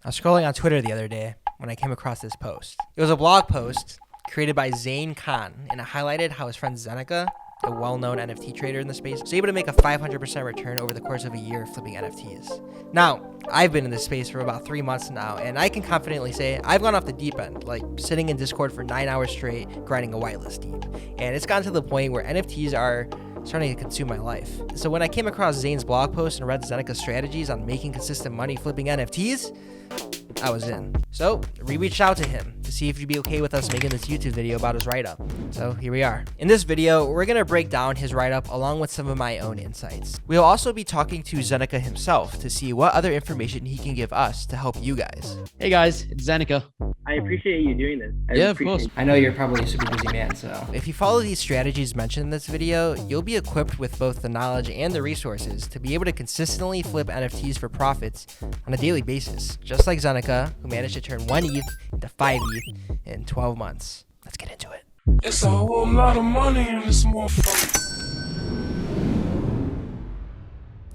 I was scrolling on Twitter the other day when I came across this post. It was a blog post created by Zeneca, and it highlighted how his friend Zeneca, a well-known NFT trader in the space, was able to make a 500% return over the course of a year flipping NFTs. Now, I've been in this space for about 3 months now, and I can confidently say I've gone off the deep end, like sitting in Discord for 9 hours straight, grinding a whitelist deep. And it's gotten to the point where NFTs are starting to consume my life. So when I came across Zane's blog post and read Zeneca's strategies on making consistent money flipping NFTs, I was in. So we reached out to him to see if he'd be okay with us making this YouTube video about his write-up. So here we are. In this video, we're going to break down his write-up along with some of my own insights. We'll also be talking to Zeneca himself to see what other information he can give us to help you guys. Hey guys, it's Zeneca. I appreciate you doing this. Of course. I know you're probably a super busy man, so if you follow these strategies mentioned in this video, you'll be equipped with both the knowledge and the resources to be able to consistently flip NFTs for profits on a daily basis, just like Zeneca, who managed to turn 1 ETH into 5 ETH in 12 months. Let's get into it. It's a whole lot of money and it's more fun.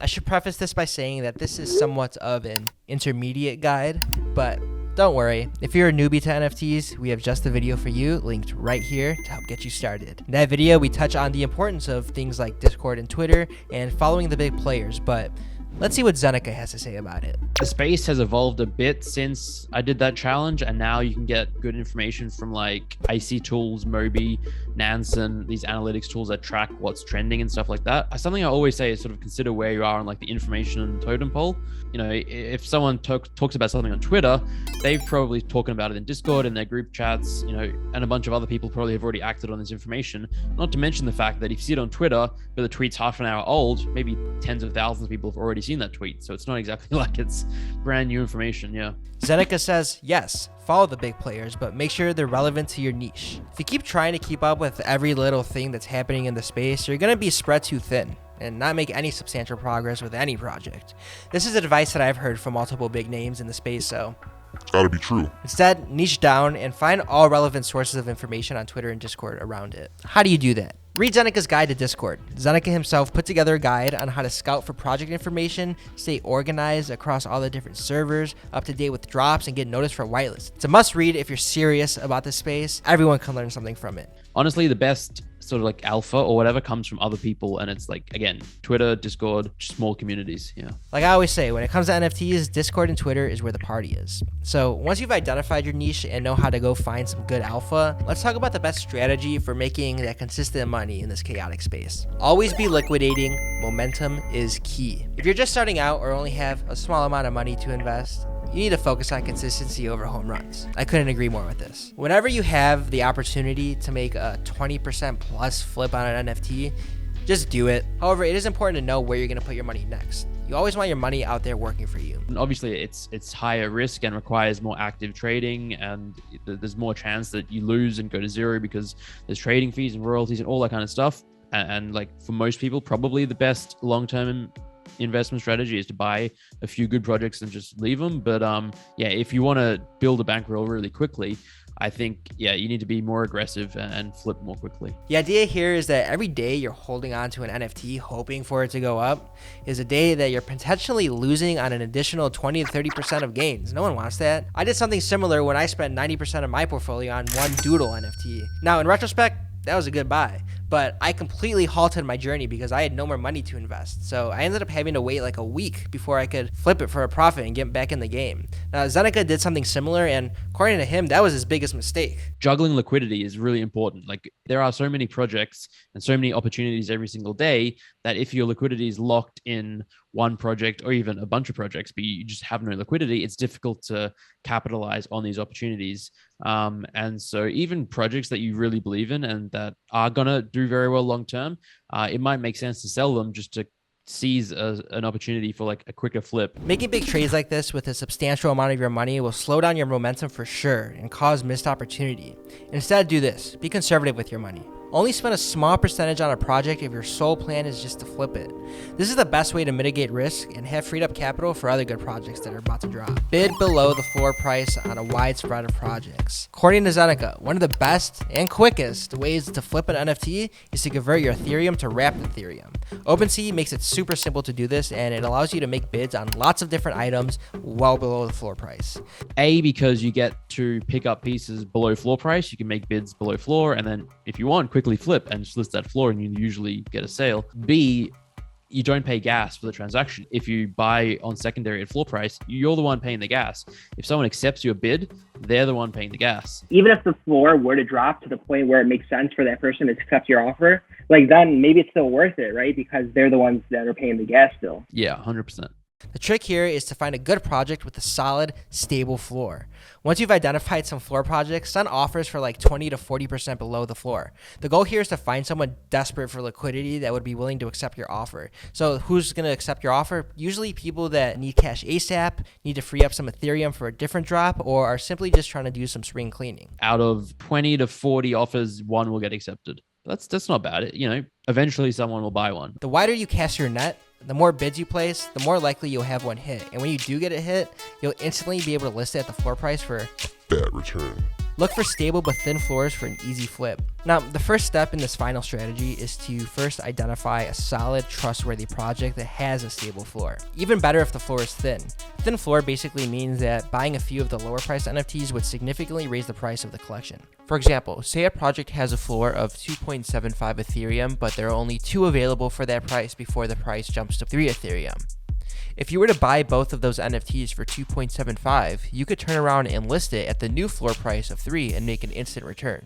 I should preface this by saying that this is somewhat of an intermediate guide, but don't worry, if you're a newbie to NFTs, we have just the video for you linked right here to help get you started. In that video, we touch on the importance of things like Discord and Twitter and following the big players, but let's see what Zeneca has to say about it. The space has evolved a bit since I did that challenge, and now you can get good information from like IC tools, Moby, Nansen, these analytics tools that track what's trending and stuff like that. Something I always say is sort of consider where you are on like the information totem pole. You know, if someone talks about something on Twitter, they've probably talking about it in Discord, in their group chats, you know, and a bunch of other people probably have already acted on this information. Not to mention the fact that if you see it on Twitter, but the tweet's half an hour old, maybe tens of thousands of people have already seen that tweet. So it's not exactly like it's brand new information. Yeah. Zeneca says, yes, follow the big players, but make sure they're relevant to your niche. If you keep trying to keep up with every little thing that's happening in the space, you're going to be spread too thin and not make any substantial progress with any project. This is advice that I've heard from multiple big names in the space, so It's gotta be true. instead, niche down and find all relevant sources of information on Twitter and Discord around it. How do you do that? Read Zeneca's guide to Discord. Zeneca himself put together a guide on how to scout for project information, stay organized across all the different servers, up to date with drops, and get noticed for whitelists. It's a must read if you're serious about this space. Everyone can learn something from it. Honestly, the best sort of like alpha or whatever comes from other people, and it's like, again, Twitter, Discord, small communities. Yeah. Like I always say, when it comes to NFTs, Discord and Twitter is where the party is. So once you've identified your niche and know how to go find some good alpha, let's talk about the best strategy for making that consistent money in this chaotic space. Always be liquidating. Momentum is key. If you're just starting out or only have a small amount of money to invest, you need to focus on consistency over home runs. I couldn't agree more with this. Whenever you have the opportunity to make a 20% plus flip on an NFT, just do it. However, it is important to know where you're gonna put your money next. You always want your money out there working for you. And obviously, it's higher risk and requires more active trading, and there's more chance that you lose and go to zero because there's trading fees and royalties and all that kind of stuff. And like for most people, probably the best long-term investment strategy is to buy a few good projects and just leave them. But yeah, if you want to build a bankroll really quickly, I think, yeah, you need to be more aggressive and flip more quickly. The idea here is that every day you're holding on to an NFT, hoping for it to go up, is a day that you're potentially losing on an additional 20 to 30% of gains. No one wants that. I did something similar when I spent 90% of my portfolio on one Doodle NFT. Now, in retrospect, that was a good buy, but I completely halted my journey because I had no more money to invest. So I ended up having to wait like a week before I could flip it for a profit and get back in the game. Now, Zeneca did something similar, and according to him, that was his biggest mistake. Juggling liquidity is really important. Like there are so many projects and so many opportunities every single day that if your liquidity is locked in one project or even a bunch of projects, but you just have no liquidity, it's difficult to capitalize on these opportunities. And so even projects that you really believe in and that are going to do very well long term, it might make sense to sell them just to seize an opportunity for like a quicker flip. Making big trades like this with a substantial amount of your money will slow down your momentum for sure and cause missed opportunity. Instead, do this. Be conservative with your money. Only spend a small percentage on a project if your sole plan is just to flip it. This is the best way to mitigate risk and have freed up capital for other good projects that are about to drop. Bid below the floor price on a wide spread of projects. According to Zeneca, one of the best and quickest ways to flip an NFT is to convert your Ethereum to wrapped Ethereum. OpenSea makes it super simple to do this, and it allows you to make bids on lots of different items well below the floor price. Because you get to pick up pieces below floor price, you can make bids below floor, and then if you want, quickly flip and just list that floor, and you usually get a sale. B, you don't pay gas for the transaction. If you buy on secondary at floor price, you're the one paying the gas. If someone accepts your bid, they're the one paying the gas. Even if the floor were to drop to the point where it makes sense for that person to accept your offer, like then maybe it's still worth it, right? Because they're the ones that are paying the gas still. Yeah, 100%. The trick here is to find a good project with a solid, stable floor. Once you've identified some floor projects, send offers for like 20 to 40% below the floor. The goal here is to find someone desperate for liquidity that would be willing to accept your offer. So who's going to accept your offer? Usually people that need cash ASAP, need to free up some Ethereum for a different drop, or are simply just trying to do some spring cleaning. Out of 20 to 40 offers, one will get accepted. That's not bad. Eventually someone will buy one. The wider you cast your net, the more bids you place, the more likely you'll have one hit. And when you do get a hit, you'll instantly be able to list it at the floor price for Bad return. Look for stable but thin floors for an easy flip. Now, the first step in this final strategy is to first identify a solid, trustworthy project that has a stable floor. Even better if the floor is thin. Thin floor basically means that buying a few of the lower priced NFTs would significantly raise the price of the collection. For example, say a project has a floor of 2.75 Ethereum, but there are only 2 available for that price before the price jumps to 3 Ethereum. If you were to buy both of those NFTs for 2.75, you could turn around and list it at the new floor price of 3 and make an instant return.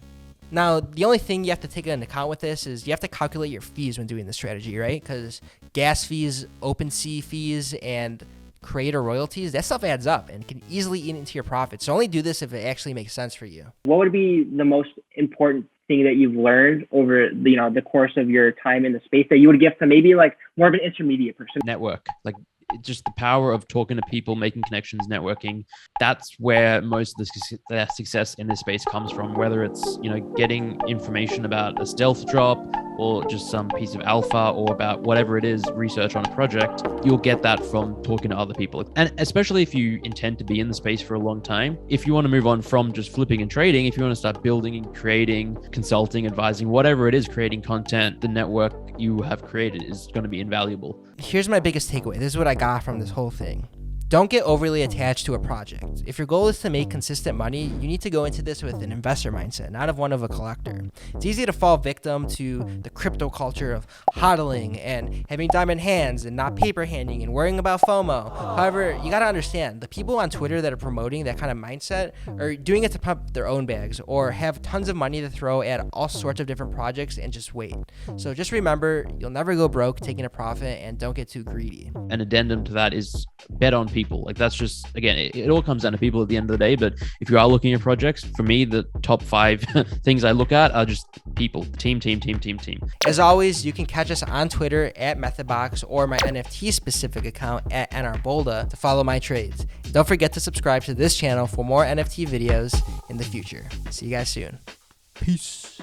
Now, the only thing you have to take into account with this is you have to calculate your fees when doing this strategy, right? Because gas fees, OpenSea fees, and creator royalties, that stuff adds up and can easily eat into your profits. So only do this if it actually makes sense for you. What would be the most important thing that you've learned over the course of your time in the space that you would give to maybe like more of an intermediate person? Network, like just the power of talking to people, making connections, networking. That's where most of the success in this space comes from, whether it's, getting information about a stealth drop or just some piece of alpha or about whatever it is, research on a project. You'll get that from talking to other people. And especially if you intend to be in the space for a long time, if you want to move on from just flipping and trading, if you want to start building and creating, consulting, advising, whatever it is, creating content, the network you have created is going to be invaluable. Here's my biggest takeaway. This is what I got from this whole thing. Don't get overly attached to a project. If your goal is to make consistent money, you need to go into this with an investor mindset, not of one of a collector. It's easy to fall victim to the crypto culture of hodling and having diamond hands and not paper handing and worrying about FOMO. However, you gotta understand, the people on Twitter that are promoting that kind of mindset are doing it to pump their own bags or have tons of money to throw at all sorts of different projects and just wait. So just remember, you'll never go broke taking a profit, and don't get too greedy. An addendum to that is bet on people. Like that's just, again, it all comes down to people at the end of the day. But if you are looking at projects, for me, the top 5 things I look at are just people, team. As always, you can catch us on Twitter at Methodbox or my NFT specific account at NRBolda to follow my trades. Don't forget to subscribe to this channel for more NFT videos in the future. See you guys soon. Peace.